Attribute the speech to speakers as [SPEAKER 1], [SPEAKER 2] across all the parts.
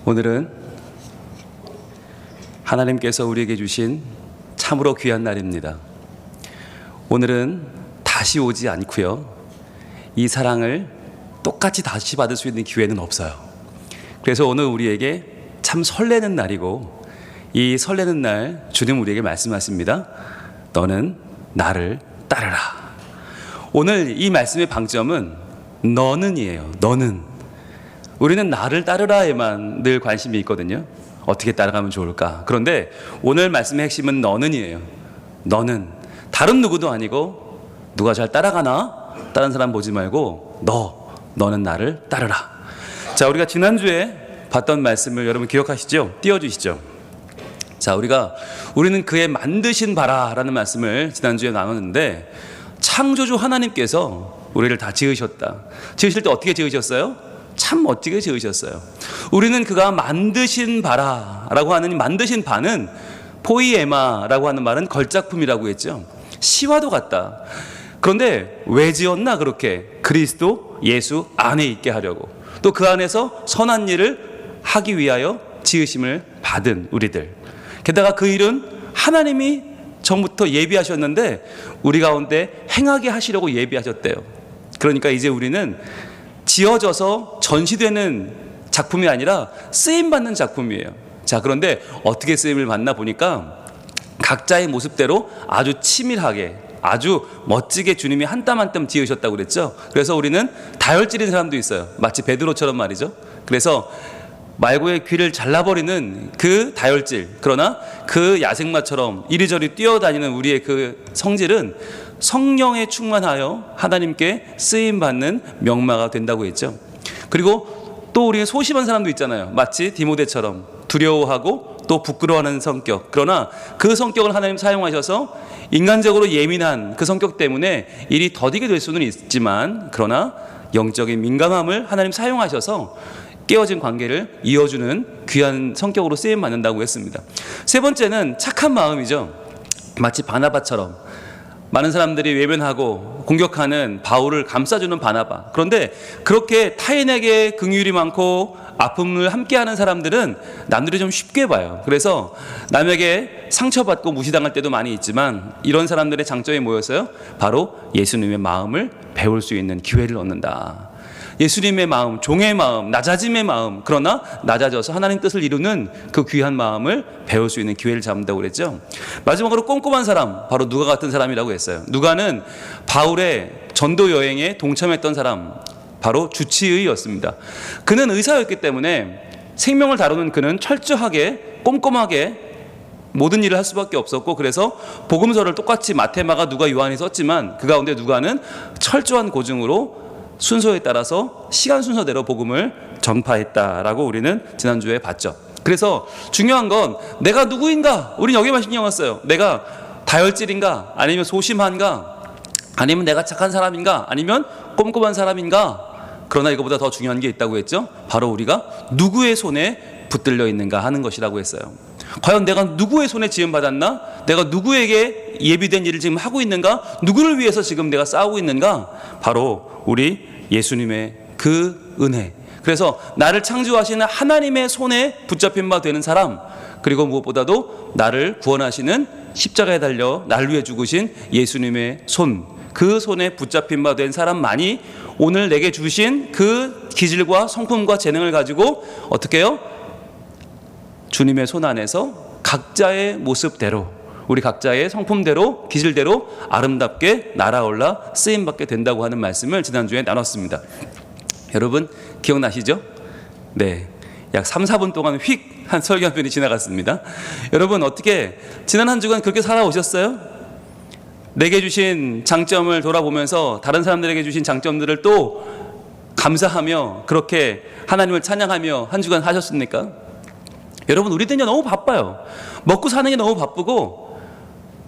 [SPEAKER 1] 오늘은 하나님께서 우리에게 주신 참으로 귀한 날입니다. 오늘은 다시 오지 않고요, 이 사랑을 똑같이 다시 받을 수 있는 기회는 없어요. 그래서 오늘 우리에게 참 설레는 날이고, 이 설레는 날 주님 우리에게 말씀하십니다. 너는 나를 따르라. 오늘 이 말씀의 방점은 너는이에요. 너는. 우리는 나를 따르라에만 늘 관심이 있거든요. 어떻게 따라가면 좋을까? 그런데 오늘 말씀의 핵심은 너는이에요. 너는. 다른 누구도 아니고, 누가 잘 따라가나? 다른 사람 보지 말고 너는 나를 따르라. 자, 우리가 지난주에 봤던 말씀을 여러분 기억하시죠? 띄워주시죠. 자, 우리는 그의 만드신 바라라는 말씀을 지난주에 나눴는데, 창조주 하나님께서 우리를 다 지으셨다. 지으실 때 어떻게 지으셨어요? 참 멋지게 지으셨어요. 우리는 그가 만드신 바라라고 하는, 만드신 바는 포이에마라고 하는 말은 걸작품이라고 했죠. 시와도 같다. 그런데 왜 지었나? 그렇게 그리스도 예수 안에 있게 하려고, 또 그 안에서 선한 일을 하기 위하여 지으심을 받은 우리들. 게다가 그 일은 하나님이 전부터 예비하셨는데 우리 가운데 행하게 하시려고 예비하셨대요. 그러니까 이제 우리는 지어져서 전시되는 작품이 아니라 쓰임받는 작품이에요. 자, 그런데 어떻게 쓰임을 받나 보니까 각자의 모습대로 아주 치밀하게, 아주 멋지게 주님이 한 땀 한 땀 지으셨다고 그랬죠. 그래서 우리는 다혈질인 사람도 있어요. 마치 베드로처럼 말이죠. 그래서 말고의 귀를 잘라버리는 그 다혈질, 그러나 그 야생마처럼 이리저리 뛰어다니는 우리의 그 성질은 성령에 충만하여 하나님께 쓰임받는 명마가 된다고 했죠. 그리고 또 우리의 소심한 사람도 있잖아요. 마치 디모데처럼 두려워하고 또 부끄러워하는 성격. 그러나 그 성격을 하나님 사용하셔서 인간적으로 예민한 그 성격 때문에 일이 더디게 될 수는 있지만, 그러나 영적인 민감함을 하나님 사용하셔서 깨어진 관계를 이어주는 귀한 성격으로 쓰임받는다고 했습니다. 세 번째는 착한 마음이죠. 마치 바나바처럼 많은 사람들이 외면하고 공격하는 바울을 감싸주는 바나바. 그런데 그렇게 타인에게 긍휼이 많고 아픔을 함께하는 사람들은 남들이 좀 쉽게 봐요. 그래서 남에게 상처받고 무시당할 때도 많이 있지만, 이런 사람들의 장점이 뭐였어요? 바로 예수님의 마음을 배울 수 있는 기회를 얻는다. 예수님의 마음, 종의 마음, 낮아짐의 마음, 그러나 낮아져서 하나님 뜻을 이루는 그 귀한 마음을 배울 수 있는 기회를 잡는다고 그랬죠. 마지막으로 꼼꼼한 사람, 바로 누가 같은 사람이라고 했어요. 누가는 바울의 전도 여행에 동참했던 사람, 바로 주치의였습니다. 그는 의사였기 때문에 생명을 다루는 그는 철저하게 꼼꼼하게 모든 일을 할 수밖에 없었고, 그래서 복음서를 똑같이 마태, 마가, 누가, 요한이 썼지만 그 가운데 누가는 철저한 고증으로 순서에 따라서 시간 순서대로 복음을 전파했다라고 우리는 지난주에 봤죠. 그래서 중요한 건 내가 누구인가? 우리는 여기만 신경 썼어요. 내가 다혈질인가? 아니면 소심한가? 아니면 내가 착한 사람인가? 아니면 꼼꼼한 사람인가? 그러나 이거보다 더 중요한 게 있다고 했죠. 바로 우리가 누구의 손에 붙들려 있는가 하는 것이라고 했어요. 과연 내가 누구의 손에 지음받았나? 내가 누구에게 예비된 일을 지금 하고 있는가? 누구를 위해서 지금 내가 싸우고 있는가? 바로 우리 예수님의 그 은혜. 그래서 나를 창조하시는 하나님의 손에 붙잡힌 바 되는 사람, 그리고 무엇보다도 나를 구원하시는 십자가에 달려 나를 위해 죽으신 예수님의 손, 그 손에 붙잡힌 바 된 사람만이 오늘 내게 주신 그 기질과 성품과 재능을 가지고 어떻게 해요? 주님의 손 안에서 각자의 모습대로, 우리 각자의 성품대로, 기질대로 아름답게 날아올라 쓰임받게 된다고 하는 말씀을 지난주에 나눴습니다. 여러분 기억나시죠? 네, 약 3, 4분 동안 휙 한 설교 한 편이 지나갔습니다. 여러분 어떻게 지난 한 주간 그렇게 살아오셨어요? 내게 주신 장점을 돌아보면서 다른 사람들에게 주신 장점들을 또 감사하며 그렇게 하나님을 찬양하며 한 주간 하셨습니까? 여러분 우리들은요 너무 바빠요. 먹고 사는 게 너무 바쁘고,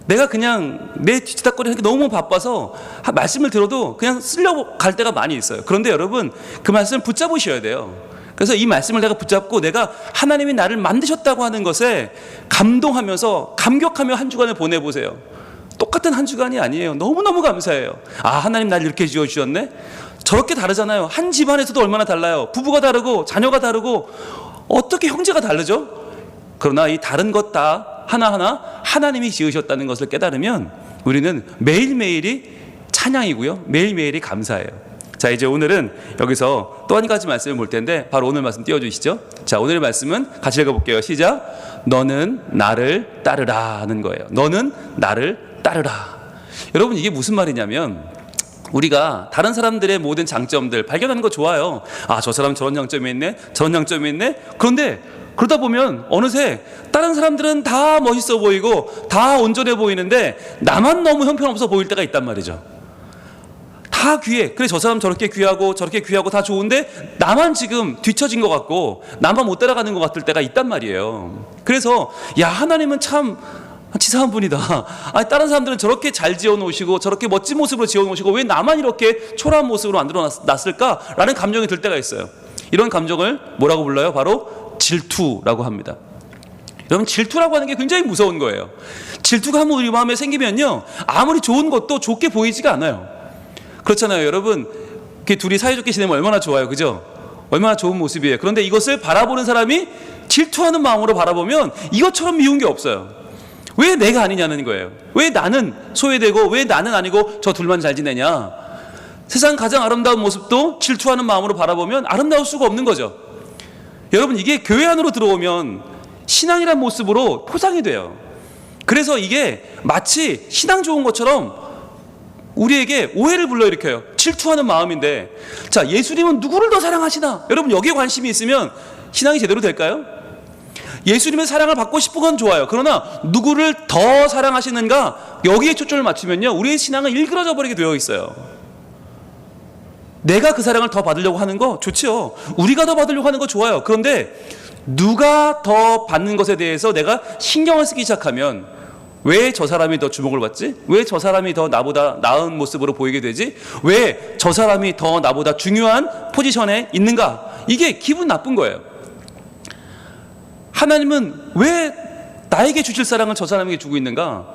[SPEAKER 1] 내가 그냥 내 뒤치다거리 하는 게 너무 바빠서 말씀을 들어도 그냥 쓰려고 갈 때가 많이 있어요. 그런데 여러분 그 말씀을 붙잡으셔야 돼요. 그래서 이 말씀을 내가 붙잡고 내가 하나님이 나를 만드셨다고 하는 것에 감동하면서 감격하며 한 주간을 보내보세요. 똑같은 한 주간이 아니에요. 너무너무 감사해요. 아, 하나님 나를 이렇게 지어주셨네. 저렇게 다르잖아요. 한 집안에서도 얼마나 달라요. 부부가 다르고 자녀가 다르고 어떻게 형제가 다르죠? 그러나 이 다른 것 다 하나하나 하나님이 지으셨다는 것을 깨달으면 우리는 매일매일이 찬양이고요. 매일매일이 감사해요. 자, 이제 오늘은 여기서 또 한 가지 말씀을 볼 텐데 바로 오늘 말씀 띄워주시죠. 자, 오늘의 말씀은 같이 읽어볼게요. 시작. 너는 나를 따르라 하는 거예요. 너는 나를 따르라. 여러분, 이게 무슨 말이냐면 우리가 다른 사람들의 모든 장점들 발견하는 거 좋아요. 아, 저 사람 저런 장점이 있네, 저런 장점이 있네. 그런데 그러다 보면 어느새 다른 사람들은 다 멋있어 보이고 다 온전해 보이는데 나만 너무 형편없어 보일 때가 있단 말이죠. 다 귀해. 그래, 저 사람 저렇게 귀하고 저렇게 귀하고 다 좋은데 나만 지금 뒤처진 것 같고 나만 못 따라가는 것 같을 때가 있단 말이에요. 그래서 야, 하나님은 참 치사한 분이다. 아니, 다른 사람들은 저렇게 잘 지어놓으시고 저렇게 멋진 모습으로 지어놓으시고 왜 나만 이렇게 초라한 모습으로 만들어놨을까라는 감정이 들 때가 있어요. 이런 감정을 뭐라고 불러요? 바로 질투라고 합니다. 여러분, 질투라고 하는 게 굉장히 무서운 거예요. 질투가 한번 우리 마음에 생기면요, 아무리 좋은 것도 좋게 보이지가 않아요. 그렇잖아요. 여러분, 이렇게 둘이 사이좋게 지내면 얼마나 좋아요, 그죠? 얼마나 좋은 모습이에요. 그런데 이것을 바라보는 사람이 질투하는 마음으로 바라보면 이것처럼 미운 게 없어요. 왜 내가 아니냐는 거예요. 왜 나는 소외되고 왜 나는 아니고 저 둘만 잘 지내냐. 세상 가장 아름다운 모습도 질투하는 마음으로 바라보면 아름다울 수가 없는 거죠. 여러분, 이게 교회 안으로 들어오면 신앙이란 모습으로 포장이 돼요. 그래서 이게 마치 신앙 좋은 것처럼 우리에게 오해를 불러일으켜요. 질투하는 마음인데, 자, 예수님은 누구를 더 사랑하시나? 여러분, 여기에 관심이 있으면 신앙이 제대로 될까요? 예수님의 사랑을 받고 싶은 건 좋아요. 그러나 누구를 더 사랑하시는가, 여기에 초점을 맞추면요, 우리의 신앙은 일그러져 버리게 되어 있어요. 내가 그 사랑을 더 받으려고 하는 거 좋죠. 우리가 더 받으려고 하는 거 좋아요. 그런데 누가 더 받는 것에 대해서 내가 신경을 쓰기 시작하면 왜 저 사람이 더 주목을 받지? 왜 저 사람이 더 나보다 나은 모습으로 보이게 되지? 왜 저 사람이 더 나보다 중요한 포지션에 있는가? 이게 기분 나쁜 거예요. 하나님은 왜 나에게 주실 사랑을 저 사람에게 주고 있는가?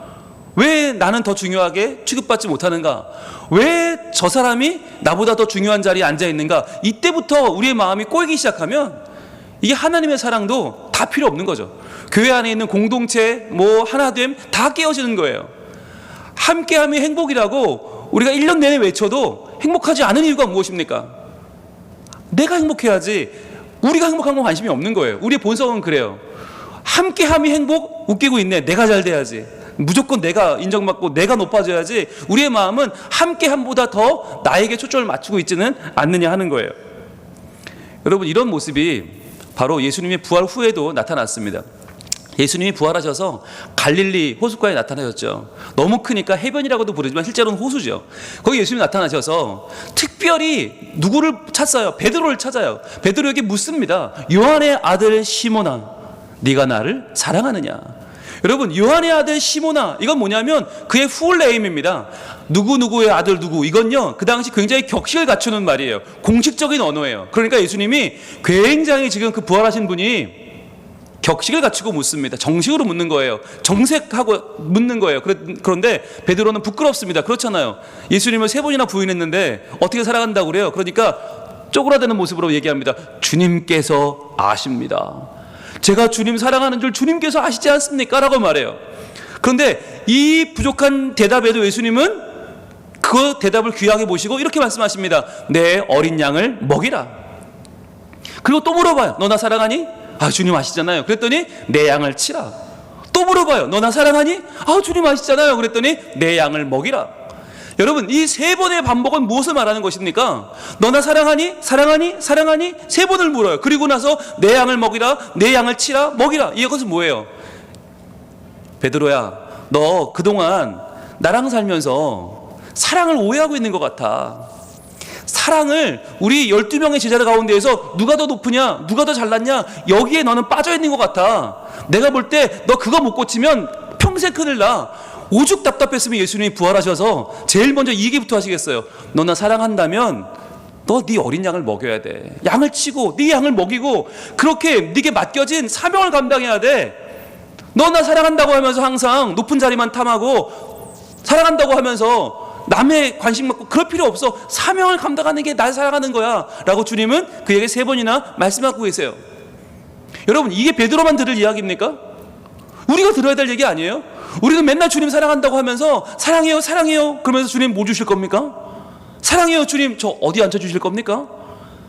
[SPEAKER 1] 왜 나는 더 중요하게 취급받지 못하는가? 왜 저 사람이 나보다 더 중요한 자리에 앉아 있는가? 이때부터 우리의 마음이 꼬이기 시작하면 이게 하나님의 사랑도 다 필요 없는 거죠. 교회 안에 있는 공동체, 하나됨 다 깨어지는 거예요. 함께함이 행복이라고 우리가 1년 내내 외쳐도 행복하지 않은 이유가 무엇입니까? 내가 행복해야지. 우리가 행복한 건 관심이 없는 거예요. 우리의 본성은 그래요. 함께함이 행복? 웃기고 있네. 내가 잘 돼야지. 무조건 내가 인정받고 내가 높아져야지. 우리의 마음은 함께함보다 더 나에게 초점을 맞추고 있지는 않느냐 하는 거예요. 여러분, 이런 모습이 바로 예수님의 부활 후에도 나타났습니다. 예수님이 부활하셔서 갈릴리 호숫가에 나타나셨죠. 너무 크니까 해변이라고도 부르지만 실제로는 호수죠. 거기 예수님이 나타나셔서 특별히 누구를 찾아요? 베드로를 찾아요. 베드로에게 묻습니다. 요한의 아들 시몬아, 네가 나를 사랑하느냐? 여러분, 요한의 아들 시몬아, 이건 뭐냐면 그의 풀네임입니다. 누구누구의 아들 누구, 이건요 그 당시 굉장히 격식을 갖추는 말이에요. 공식적인 언어예요. 그러니까 예수님이 굉장히 지금 그 부활하신 분이 격식을 갖추고 묻습니다. 정식으로 묻는 거예요. 정색하고 묻는 거예요. 그런데 베드로는 부끄럽습니다. 그렇잖아요. 예수님을 3번이나 부인했는데 어떻게 살아간다고 그래요? 그러니까 쪼그라드는 모습으로 얘기합니다. 주님께서 아십니다. 제가 주님 사랑하는 줄 주님께서 아시지 않습니까? 라고 말해요. 그런데 이 부족한 대답에도 예수님은 그 대답을 귀하게 보시고 이렇게 말씀하십니다. 내 어린 양을 먹이라. 그리고 또 물어봐요. 너 나 사랑하니? 아, 주님 아시잖아요. 그랬더니 내 양을 치라. 또 물어봐요. 너 나 사랑하니? 아, 주님 아시잖아요. 그랬더니 내 양을 먹이라. 여러분, 이 3번의 반복은 무엇을 말하는 것입니까? 너 나 사랑하니? 사랑하니? 사랑하니? 3번을 물어요. 그리고 나서 내 양을 먹이라, 내 양을 치라, 먹이라. 이것은 뭐예요? 베드로야, 너 그동안 나랑 살면서 사랑을 오해하고 있는 것 같아. 사랑을 우리 12명의 제자 가운데에서 누가 더 높으냐, 누가 더 잘났냐, 여기에 너는 빠져있는 것 같아. 내가 볼 때 너 그거 못 고치면 평생 큰일 나. 오죽 답답했으면 예수님이 부활하셔서 제일 먼저 이 얘기부터 하시겠어요. 너 나 사랑한다면 너 네 어린 양을 먹여야 돼. 양을 치고 네 양을 먹이고 그렇게 네게 맡겨진 사명을 감당해야 돼. 너 나 사랑한다고 하면서 항상 높은 자리만 탐하고 사랑한다고 하면서 남의 관심 받고 그럴 필요 없어. 사명을 감당하는 게 날 사랑하는 거야 라고 주님은 그에게 3번이나 말씀하고 계세요. 여러분, 이게 베드로만 들을 이야기입니까? 우리가 들어야 될 얘기 아니에요? 우리는 맨날 주님 사랑한다고 하면서 사랑해요 사랑해요 그러면서 주님 뭐 주실 겁니까? 사랑해요 주님, 저 어디 앉혀주실 겁니까?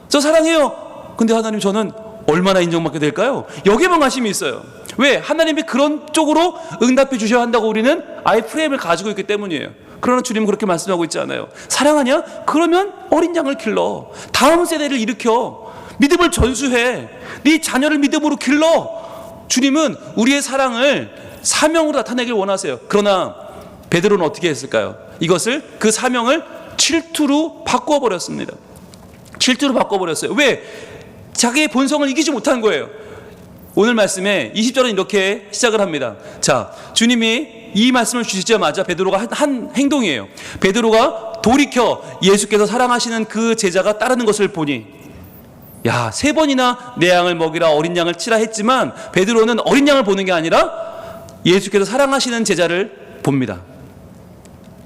[SPEAKER 1] 저 사랑해요. 근데 하나님, 저는 얼마나 인정받게 될까요? 여기에만 관심이 있어요. 왜? 하나님이 그런 쪽으로 응답해 주셔야 한다고 우리는 아예 프레임을 가지고 있기 때문이에요. 그러나 주님은 그렇게 말씀하고 있지 않아요. 사랑하냐? 그러면 어린 양을 길러, 다음 세대를 일으켜, 믿음을 전수해, 네 자녀를 믿음으로 길러. 주님은 우리의 사랑을 사명으로 나타내길 원하세요. 그러나 베드로는 어떻게 했을까요? 이것을, 그 사명을 질투로 바꿔버렸습니다. 질투로 바꿔버렸어요. 왜? 자기의 본성을 이기지 못한 거예요. 오늘 말씀에 20절은 이렇게 시작을 합니다. 자, 주님이 이 말씀을 주시자마자 베드로가 한 행동이에요. 베드로가 돌이켜 예수께서 사랑하시는 그 제자가 따르는 것을 보니, 야, 3번이나 내 양을 먹이라 어린 양을 치라 했지만 베드로는 어린 양을 보는 게 아니라 예수께서 사랑하시는 제자를 봅니다.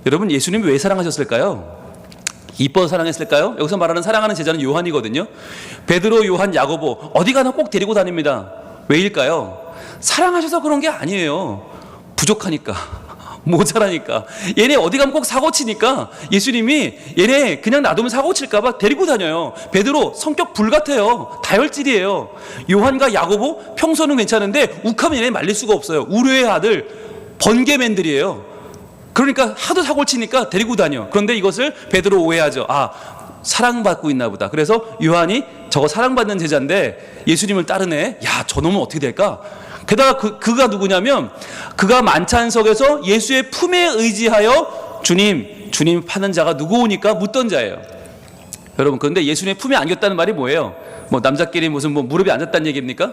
[SPEAKER 1] 여러분, 예수님이 왜 사랑하셨을까요? 이뻐서 사랑했을까요? 여기서 말하는 사랑하는 제자는 요한이거든요. 베드로, 요한, 야고보 어디 가나 꼭 데리고 다닙니다. 왜일까요? 사랑하셔서 그런 게 아니에요. 부족하니까, 모자라니까. 얘네 어디 가면 꼭 사고 치니까 예수님이 얘네 그냥 놔두면 사고 칠까봐 데리고 다녀요. 베드로 성격 불같아요. 다혈질이에요. 요한과 야고보 평소는 괜찮은데 욱하면 얘네 말릴 수가 없어요. 우르의 아들, 번개맨들이에요. 그러니까 하도 사고를 치니까 데리고 다녀. 그런데 이것을 베드로 오해하죠. 아, 사랑받고 있나 보다. 그래서 요한이 저거 사랑받는 제자인데 예수님을 따르네. 야, 저놈은 어떻게 될까? 게다가 그가 누구냐면, 그가 만찬석에서 예수의 품에 의지하여 주님 파는 자가 누구오니까 묻던 자예요. 여러분, 그런데 예수님의 품에 안겼다는 말이 뭐예요? 뭐 남자끼리 무슨 뭐 무릎에 앉았다는 얘기입니까?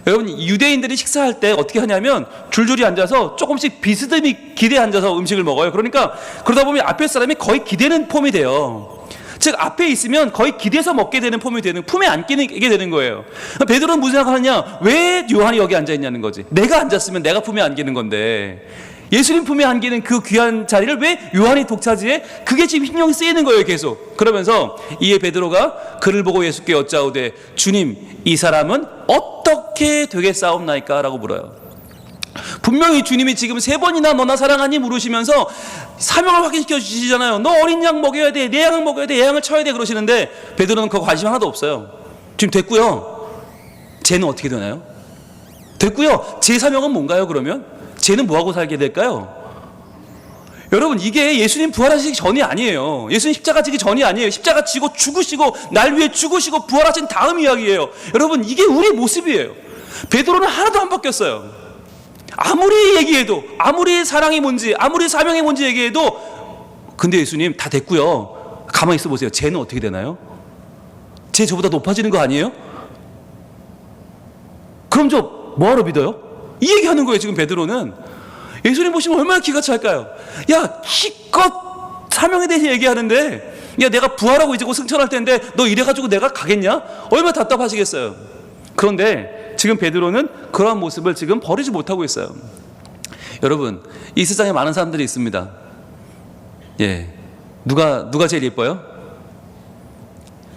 [SPEAKER 1] 여러분, 유대인들이 식사할 때 어떻게 하냐면 줄줄이 앉아서 조금씩 비스듬히 기대 앉아서 음식을 먹어요. 그러니까 그러다 보면 앞에 사람이 거의 기대는 폼이 돼요. 즉, 앞에 있으면 거의 기대서 먹게 되는 폼이 되는, 품에 안기게 되는 거예요. 베드로는 무슨 생각하느냐? 왜 요한이 여기 앉아있냐는 거지. 내가 앉았으면 내가 품에 안기는 건데 예수님 품에 안기는 그 귀한 자리를 왜 요한이 독차지해? 그게 지금 신경이 쓰이는 거예요, 계속. 그러면서 이에 베드로가 그를 보고 예수께 여짜오되 주님, 이 사람은 어떻게 되겠사옵나이까? 라고 물어요. 분명히 주님이 지금 3번이나 너나 사랑하니 물으시면서 사명을 확인시켜 주시잖아요. 너 어린 양 먹여야 돼, 내 양을 먹여야 돼, 내 양을 쳐야 돼 그러시는데 베드로는 그거 관심 하나도 없어요. 지금 됐고요. 쟤는 어떻게 되나요? 됐고요. 제 사명은 뭔가요? 그러면 쟤는 뭐하고 살게 될까요? 여러분, 이게 예수님 부활하시기 전이 아니에요. 예수님 십자가 지기 전이 아니에요. 십자가 지고 죽으시고 날 위해 죽으시고 부활하신 다음 이야기예요. 여러분, 이게 우리 모습이에요. 베드로는 하나도 안 바뀌었어요. 아무리 얘기해도, 아무리 사랑이 뭔지, 아무리 사명이 뭔지 얘기해도, 근데 예수님 다 됐고요. 가만히 있어 보세요. 쟤는 어떻게 되나요? 쟤 저보다 높아지는 거 아니에요? 그럼 저 뭐하러 믿어요? 이 얘기하는 거예요, 지금 베드로는. 예수님 보시면 얼마나 기가 찰까요? 야, 기껏 사명에 대해서 얘기하는데, 야, 내가 부활하고 이제 곧 승천할 텐데 너 이래가지고 내가 가겠냐? 얼마나 답답하시겠어요. 그런데 지금 베드로는 그러한 모습을 지금 버리지 못하고 있어요. 여러분, 이 세상에 많은 사람들이 있습니다. 예, 누가 제일 예뻐요?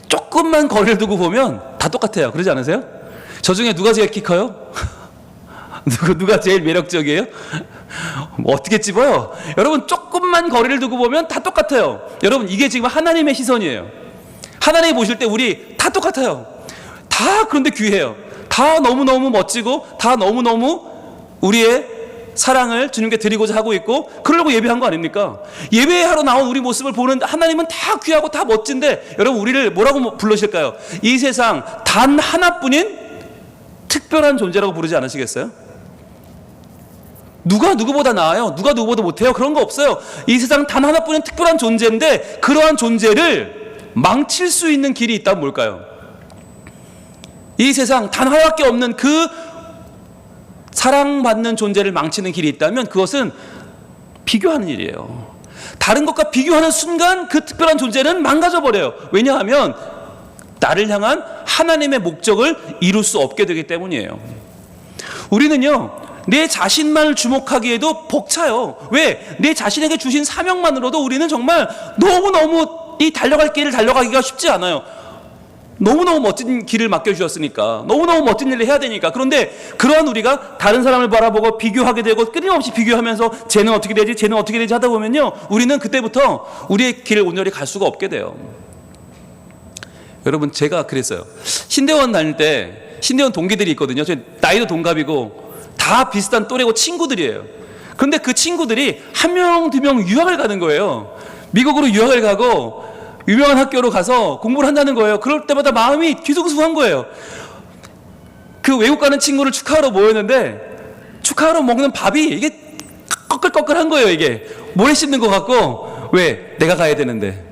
[SPEAKER 1] 조금만 거리를 두고 보면 다 똑같아요. 그러지 않으세요? 저 중에 누가 제일 키 커요? 누가 제일 매력적이에요? 뭐 어떻게 집어요? 여러분, 조금만 거리를 두고 보면 다 똑같아요. 여러분, 이게 지금 하나님의 시선이에요. 하나님이 보실 때 우리 다 똑같아요. 다 그런데 귀해요. 다 너무너무 멋지고 다 너무너무 우리의 사랑을 주님께 드리고자 하고 있고, 그러려고 예배한 거 아닙니까? 예배하러 나온 우리 모습을 보는 하나님은 다 귀하고 다 멋진데, 여러분, 우리를 뭐라고 부르실까요? 이 세상 단 하나뿐인 특별한 존재라고 부르지 않으시겠어요? 누가 누구보다 나아요? 누가 누구보다 못해요? 그런 거 없어요. 이 세상 단 하나뿐인 특별한 존재인데, 그러한 존재를 망칠 수 있는 길이 있다면 뭘까요? 이 세상 단 하나밖에 없는 그 사랑받는 존재를 망치는 길이 있다면 그것은 비교하는 일이에요. 다른 것과 비교하는 순간 그 특별한 존재는 망가져버려요. 왜냐하면 나를 향한 하나님의 목적을 이룰 수 없게 되기 때문이에요. 우리는요,
[SPEAKER 2] 내 자신만을 주목하기에도 벅차요. 왜? 내 자신에게 주신 사명만으로도 우리는 정말 너무너무 이 달려갈 길을 달려가기가 쉽지 않아요. 너무너무 멋진 길을 맡겨주셨으니까, 너무너무 멋진 일을 해야 되니까. 그런데 그러한 우리가 다른 사람을 바라보고 비교하게 되고 끊임없이 비교하면서 쟤는 어떻게 되지, 쟤는 어떻게 되지 하다 보면요, 우리는 그때부터 우리의 길을 온전히 갈 수가 없게 돼요. 여러분, 제가 그랬어요. 신대원 다닐 때 신대원 동기들이 있거든요. 저 나이도 동갑이고 다 비슷한 또래고 친구들이에요. 그런데 그 친구들이 한 명, 두 명 유학을 가는 거예요. 미국으로 유학을 가고 유명한 학교로 가서 공부를 한다는 거예요. 그럴 때마다 마음이 뒤숭숭한 거예요. 그 외국 가는 친구를 축하하러 모였는데 축하하러 먹는 밥이 이게 꺼끌꺼끌한 거예요. 이게 모래 씹는 것 같고. 왜? 내가 가야 되는데,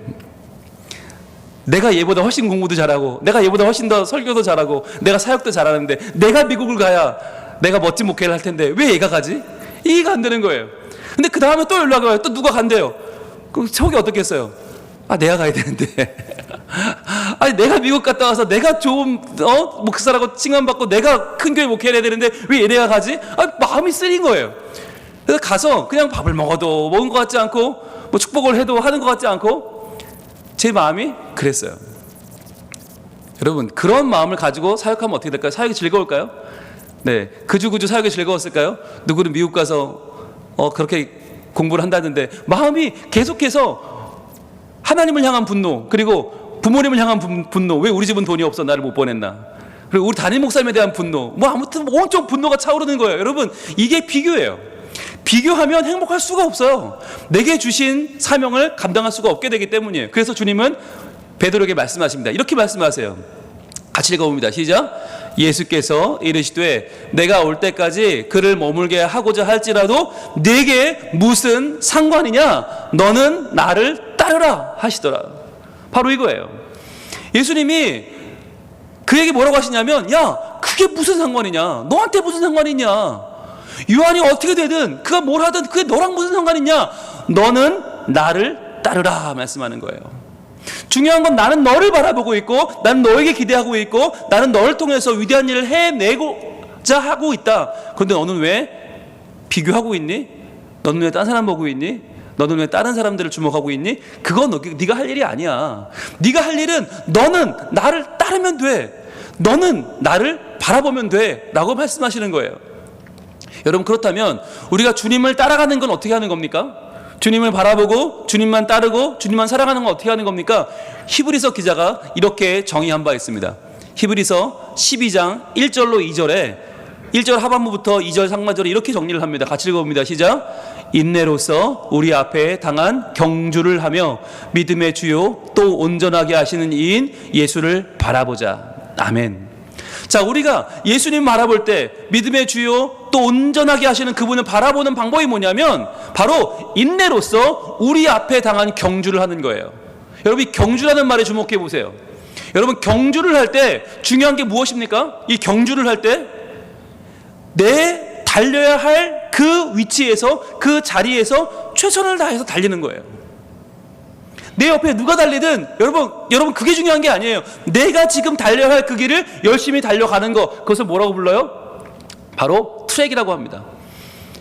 [SPEAKER 2] 내가 얘보다 훨씬 공부도 잘하고, 내가 얘보다 훨씬 더 설교도 잘하고, 내가 사역도 잘하는데, 내가 미국을 가야 내가 멋진 목회를 할 텐데 왜 얘가 가지? 이해가 안 되는 거예요. 근데 그 다음에 또 연락이 와요. 또 누가 간대요. 그 속이 어떻겠어요? 아, 내가 가야 되는데. 아니, 내가 미국 갔다 와서 내가 좋은 목사라고 칭함받고 내가 큰 교회 목회를 해야 되는데 왜 얘네가 가지? 아, 마음이 쓰린 거예요. 그래서 가서 그냥 밥을 먹어도 먹은 것 같지 않고, 뭐 축복을 해도 하는 것 같지 않고, 제 마음이 그랬어요. 여러분, 그런 마음을 가지고 사역하면 어떻게 될까요? 사역이 즐거울까요? 네, 그주그주 사역이 즐거웠을까요? 누구는 미국 가서 그렇게 공부를 한다는데 마음이 계속해서 하나님을 향한 분노, 그리고 부모님을 향한 분노, 왜 우리 집은 돈이 없어 나를 못 보냈나, 그리고 우리 담임 목사님에 대한 분노, 뭐 아무튼 온통 분노가 차오르는 거예요. 여러분, 이게 비교예요. 비교하면 행복할 수가 없어요. 내게 주신 사명을 감당할 수가 없게 되기 때문이에요. 그래서 주님은 베드로에게 말씀하십니다. 이렇게 말씀하세요. 같이 읽어봅니다. 시작. 예수께서 이르시되 내가 올 때까지 그를 머물게 하고자 할지라도 네게 무슨 상관이냐, 너는 나를 따르라 하시더라. 바로 이거예요. 예수님이 그에게 뭐라고 하시냐면, 야, 그게 무슨 상관이냐, 너한테 무슨 상관이냐, 요한이 어떻게 되든 그가 뭘 하든 그게 너랑 무슨 상관이냐, 너는 나를 따르라 말씀하는 거예요. 중요한 건 나는 너를 바라보고 있고, 나는 너에게 기대하고 있고, 나는 너를 통해서 위대한 일을 해내고자 하고 있다. 그런데 너는 왜 비교하고 있니? 너는 왜 다른 사람 보고 있니? 너는 왜 다른 사람들을 주목하고 있니? 그건 네가 할 일이 아니야. 네가 할 일은 너는 나를 따르면 돼. 너는 나를 바라보면 돼. 라고 말씀하시는 거예요. 여러분, 그렇다면 우리가 주님을 따라가는 건 어떻게 하는 겁니까? 주님을 바라보고 주님만 따르고 주님만 살아가는 건 어떻게 하는 겁니까? 히브리서 기자가 이렇게 정의한 바 있습니다. 히브리서 12장 1절로 2절에 1절 하반부부터 2절 상반절에 이렇게 정리를 합니다. 같이 읽어봅니다. 시작. 인내로서 우리 앞에 당한 경주를 하며 믿음의 주요 또 온전하게 하시는 이인 예수를 바라보자. 아멘. 자, 우리가 예수님 바라볼 때 믿음의 주요 또 온전하게 하시는 그분을 바라보는 방법이 뭐냐면 바로 인내로서 우리 앞에 당한 경주를 하는 거예요. 여러분, 이 경주라는 말에 주목해 보세요. 여러분, 경주를 할 때 중요한 게 무엇입니까? 이 경주를 할 때 내 달려야 할 그 위치에서, 그 자리에서 최선을 다해서 달리는 거예요. 내 옆에 누가 달리든 여러분 그게 중요한 게 아니에요. 내가 지금 달려야 할 그 길을 열심히 달려가는 거, 그것을 뭐라고 불러요? 바로 트랙이라고 합니다.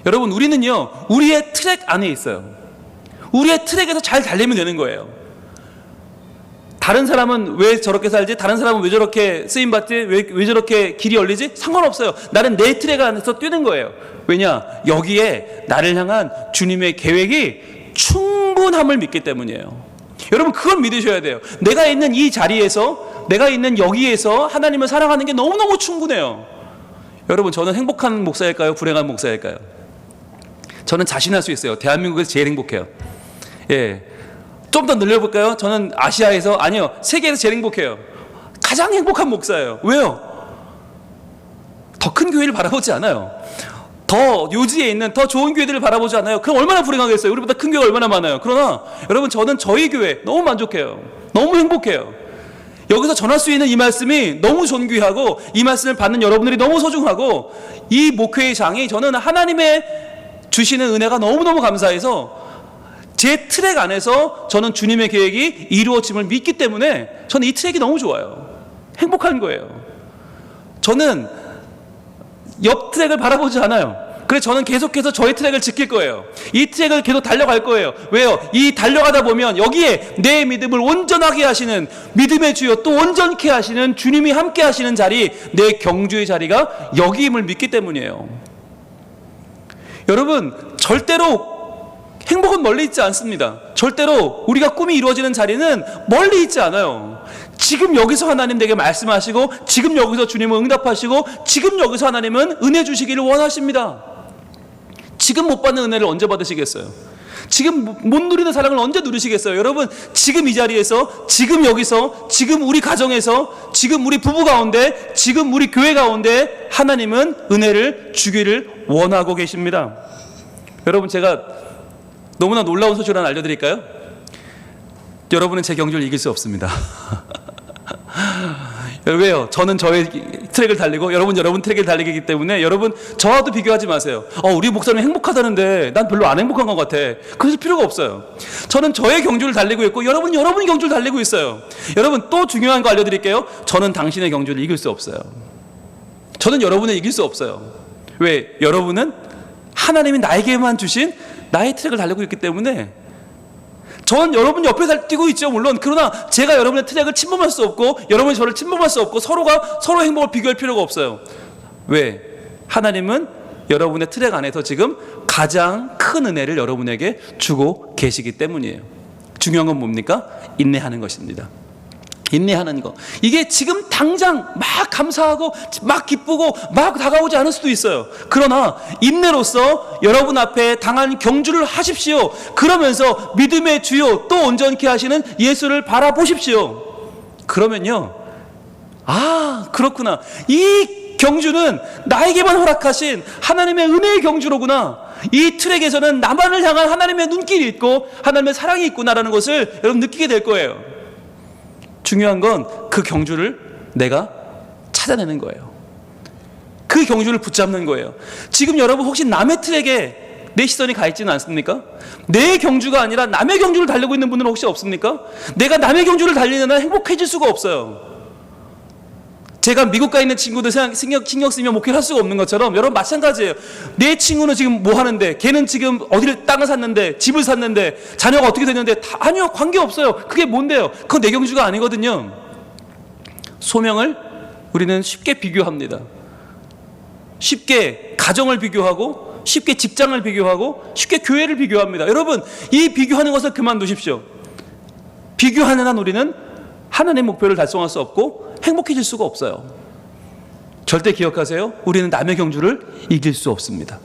[SPEAKER 2] 여러분, 우리는요, 우리의 트랙 안에 있어요. 우리의 트랙에서 잘 달리면 되는 거예요. 다른 사람은 왜 저렇게 살지? 다른 사람은 왜 저렇게 쓰임받지? 왜 저렇게 길이 열리지? 상관없어요. 나는 내 트랙 안에서 뛰는 거예요. 왜냐? 여기에 나를 향한 주님의 계획이 충분함을 믿기 때문이에요. 여러분, 그걸 믿으셔야 돼요. 내가 있는 이 자리에서, 내가 있는 여기에서 하나님을 사랑하는 게 너무너무 충분해요. 여러분, 저는 행복한 목사일까요? 불행한 목사일까요? 저는 자신할 수 있어요. 대한민국에서 제일 행복해요. 예. 좀 더 늘려볼까요? 저는 아시아에서, 아니요, 세계에서 제일 행복해요. 가장 행복한 목사예요. 왜요? 더 큰 교회를 바라보지 않아요. 더 요지에 있는 더 좋은 교회들을 바라보지 않아요. 그럼 얼마나 불행하겠어요. 우리보다 큰 교회가 얼마나 많아요. 그러나 여러분, 저는 저희 교회 너무 만족해요. 너무 행복해요. 여기서 전할 수 있는 이 말씀이 너무 존귀하고, 이 말씀을 받는 여러분들이 너무 소중하고, 이 목회의 장이 저는 하나님의 주시는 은혜가 너무너무 감사해서 제 트랙 안에서 저는 주님의 계획이 이루어짐을 믿기 때문에 저는 이 트랙이 너무 좋아요. 행복한 거예요. 저는 옆 트랙을 바라보지 않아요. 그래서 저는 계속해서 저의 트랙을 지킬 거예요. 이 트랙을 계속 달려갈 거예요. 왜요? 이 달려가다 보면 여기에 내 믿음을 온전하게 하시는, 믿음의 주여 또 온전케 하시는 주님이 함께 하시는 자리, 내 경주의 자리가 여기임을 믿기 때문이에요. 여러분, 절대로 행복은 멀리 있지 않습니다. 절대로 우리가 꿈이 이루어지는 자리는 멀리 있지 않아요. 지금 여기서 하나님 내게 말씀하시고, 지금 여기서 주님은 응답하시고, 지금 여기서 하나님은 은혜 주시기를 원하십니다. 지금 못 받는 은혜를 언제 받으시겠어요? 지금 못 누리는 사랑을 언제 누리시겠어요? 여러분, 지금 이 자리에서, 지금 여기서, 지금 우리 가정에서, 지금 우리 부부 가운데, 지금 우리 교회 가운데 하나님은 은혜를 주기를 원하고 계십니다. 여러분, 제가 너무나 놀라운 소식을 하나 알려드릴까요? 여러분은 제 경주를 이길 수 없습니다. 왜요? 저는 저의 트랙을 달리고 여러분 트랙을 달리기 때문에 여러분 저와도 비교하지 마세요. 우리 목사님 행복하다는데 난 별로 안 행복한 것 같아. 그럴 필요가 없어요. 저는 저의 경주를 달리고 있고 여러분 경주를 달리고 있어요. 여러분, 또 중요한 거 알려드릴게요. 저는 당신의 경주를 이길 수 없어요. 저는 여러분을 이길 수 없어요. 왜? 여러분은 하나님이 나에게만 주신 나의 트랙을 달리고 있기 때문에 전 여러분 옆에 뛰고 있죠, 물론. 그러나 제가 여러분의 트랙을 침범할 수 없고 여러분이 저를 침범할 수 없고 서로가 서로 행복을 비교할 필요가 없어요. 왜? 하나님은 여러분의 트랙 안에서 지금 가장 큰 은혜를 여러분에게 주고 계시기 때문이에요. 중요한 건 뭡니까? 인내하는 것입니다. 인내하는 거. 이게 지금 당장 막 감사하고 막 기쁘고 막 다가오지 않을 수도 있어요. 그러나 인내로서 여러분 앞에 당한 경주를 하십시오. 그러면서 믿음의 주요 또 온전케 하시는 예수를 바라보십시오. 그러면요, 그렇구나, 이 경주는 나에게만 허락하신 하나님의 은혜의 경주로구나. 이 트랙에서는 나만을 향한 하나님의 눈길이 있고 하나님의 사랑이 있구나라는 것을 여러분 느끼게 될 거예요. 중요한 건 그 경주를 내가 찾아내는 거예요. 그 경주를 붙잡는 거예요. 지금 여러분 혹시 남의 트랙에 내 시선이 가 있지는 않습니까? 내 경주가 아니라 남의 경주를 달리고 있는 분은 혹시 없습니까? 내가 남의 경주를 달리는 한 행복해질 수가 없어요. 제가 미국 가 있는 친구들 신경 쓰며 목회를 할 수가 없는 것처럼 여러분 마찬가지예요. 내 친구는 지금 뭐 하는데, 걔는 지금 어디를 땅을 샀는데, 집을 샀는데, 자녀가 어떻게 됐는데, 아니요, 관계없어요. 그게 뭔데요? 그건 내 경주가 아니거든요. 소명을 우리는 쉽게 비교합니다. 쉽게 가정을 비교하고, 쉽게 직장을 비교하고, 쉽게 교회를 비교합니다. 여러분, 이 비교하는 것을 그만두십시오. 비교하는 한 우리는 하나님의 목표를 달성할 수 없고 행복해질 수가 없어요. 절대 기억하세요. 우리는 남의 경주를 이길 수 없습니다.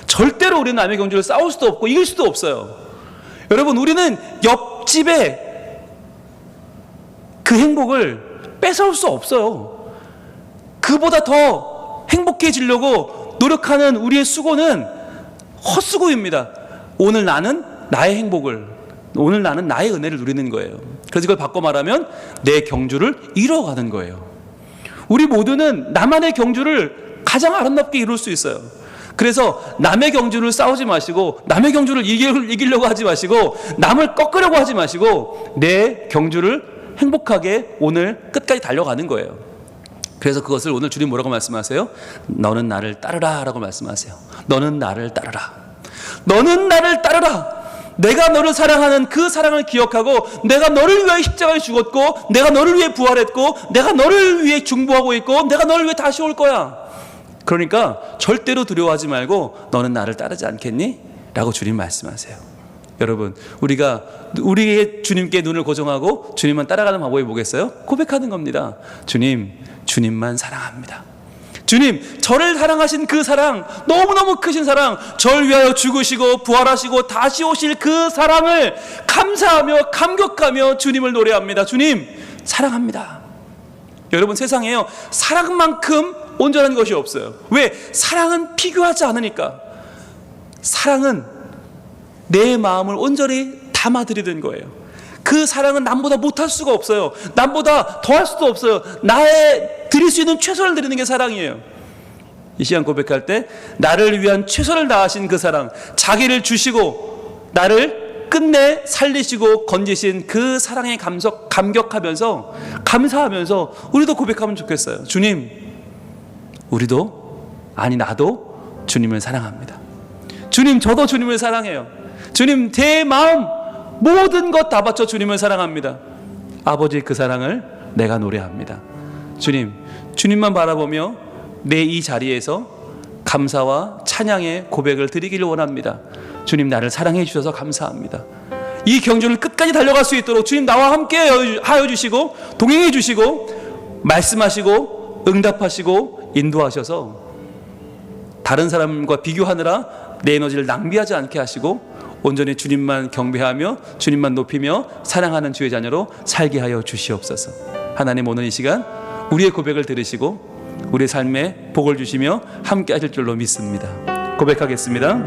[SPEAKER 2] 절대로 우리는 남의 경주를 싸울 수도 없고 이길 수도 없어요. 여러분, 우리는 옆집에 그 행복을 뺏어올 수 없어요. 그보다 더 행복해지려고 노력하는 우리의 수고는 헛수고입니다. 오늘 나는 나의 행복을, 오늘 나는 나의 은혜를 누리는 거예요. 그래서 이걸 바꿔 말하면 내 경주를 이뤄가는 거예요. 우리 모두는 나만의 경주를 가장 아름답게 이룰 수 있어요. 그래서 남의 경주를 싸우지 마시고, 남의 경주를 이기려고 하지 마시고, 남을 꺾으려고 하지 마시고, 내 경주를 행복하게 오늘 끝까지 달려가는 거예요. 그래서 그것을 오늘 주님 뭐라고 말씀하세요? 너는 나를 따르라 라고 말씀하세요. 너는 나를 따르라. 너는 나를 따르라. 내가 너를 사랑하는 그 사랑을 기억하고, 내가 너를 위하여 십자가에 죽었고, 내가 너를 위해 부활했고, 내가 너를 위해 중보하고 있고, 내가 너를 위해 다시 올 거야. 그러니까 절대로 두려워하지 말고 너는 나를 따르지 않겠니? 라고 주님 말씀하세요. 여러분, 우리가 우리의 주님께 눈을 고정하고 주님만 따라가는 방법이 뭐겠어요? 고백하는 겁니다. 주님, 주님만 사랑합니다. 주님, 저를 사랑하신 그 사랑, 너무너무 크신 사랑, 저를 위하여 죽으시고 부활하시고 다시 오실 그 사랑을 감사하며 감격하며 주님을 노래합니다. 주님, 사랑합니다. 여러분, 세상에요, 사랑만큼 온전한 것이 없어요. 왜? 사랑은 비교하지 않으니까. 사랑은 내 마음을 온전히 담아드리는 거예요. 그 사랑은 남보다 못할 수가 없어요. 남보다 더할 수도 없어요. 나의 드릴 수 있는 최선을 드리는 게 사랑이에요. 이 시간 고백할 때 나를 위한 최선을 다하신 그 사랑, 자기를 주시고 나를 끝내 살리시고 건지신 그 사랑에 감격하면서 감사하면서 우리도 고백하면 좋겠어요. 주님, 우리도, 아니 나도 주님을 사랑합니다. 주님, 저도 주님을 사랑해요. 주님, 제 마음 모든 것 다 바쳐 주님을 사랑합니다. 아버지의 그 사랑을 내가 노래합니다. 주님, 주님만 바라보며 내 이 자리에서 감사와 찬양의 고백을 드리기를 원합니다. 주님, 나를 사랑해 주셔서 감사합니다. 이 경주를 끝까지 달려갈 수 있도록 주님 나와 함께 하여 주시고 동행해 주시고 말씀하시고 응답하시고 인도하셔서 다른 사람과 비교하느라 내 에너지를 낭비하지 않게 하시고 온전히 주님만 경배하며 주님만 높이며 사랑하는 주의 자녀로 살게 하여 주시옵소서. 하나님, 오늘 이 시간 우리의 고백을 들으시고 우리의 삶에 복을 주시며 함께 하실 줄로 믿습니다. 고백하겠습니다.